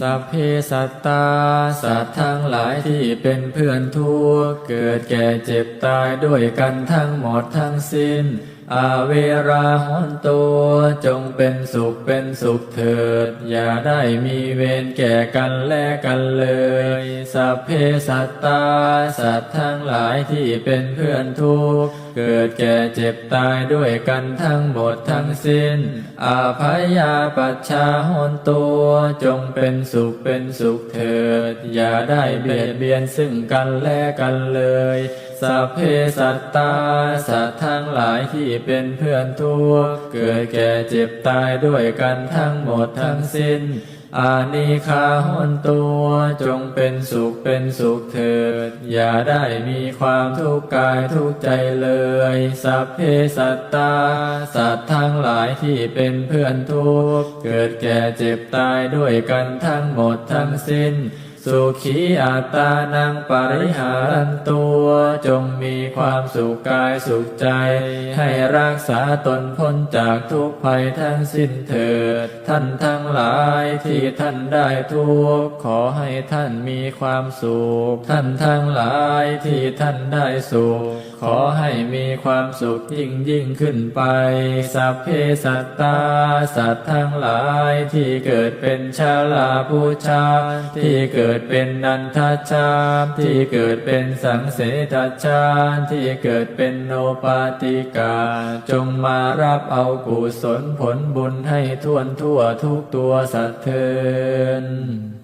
สัพเพสัตตาสัตว์ทั้งหลายที่เป็นเพื่อนทุกข์เกิดแก่เจ็บตายด้วยกันทั้งหมดทั้งสิ้นอาเวราหนตุจงเป็นสุขเถิดอย่าได้มีเวรแก่กันและกันเลยสัพเพสัตตาสัตว์ทั้งหลายที่เป็นเพื่อนทุกข์เกิดแก่เจ็บตายด้วยกันทั้งหมดทั้งสิ้นอาภัยาปัชชาหนตุจงเป็นสุขเถิดอย่าได้เบียดเบียนซึ่งกันและกันเลยสัพเพสัตตาสัตว์ทั้งหลายที่เป็นเพื่อนทุกข์เกิดแก่เจ็บตายด้วยกันทั้งหมดทั้งสิ้นอานิฆาหนตุจงเป็นสุขเถิดอย่าได้มีความทุกข์กายทุกข์ใจเลยสัพเพสัตตาสัตว์ทั้งหลายที่เป็นเพื่อนทุกข์เกิดแก่เจ็บตายด้วยกันทั้งหมดทั้งสิ้นสุขีอัตตานังปริหารันตัวจงมีความสุขกายสุขใจให้รักษาตนพ้นจากทุกภัยทั้งสิ้นเถิดท่านทั้งหลายที่ท่านได้ทุกข์ขอให้ท่านมีความสุขท่านทั้งหลายที่ท่านได้สุขขอให้มีความสุขยิ่งขึ้นไปสัพเพสัตตาสัตว์ทั้งหลายที่เกิดเป็นชาลาภูชาที่เกิดเป็นนันทชาติที่เกิดเป็นสังเสทชาติที่เกิดเป็นโนปาติกาจงมารับเอากุศลผลบุญให้ทั่วทุกตัวสัตว์เถิด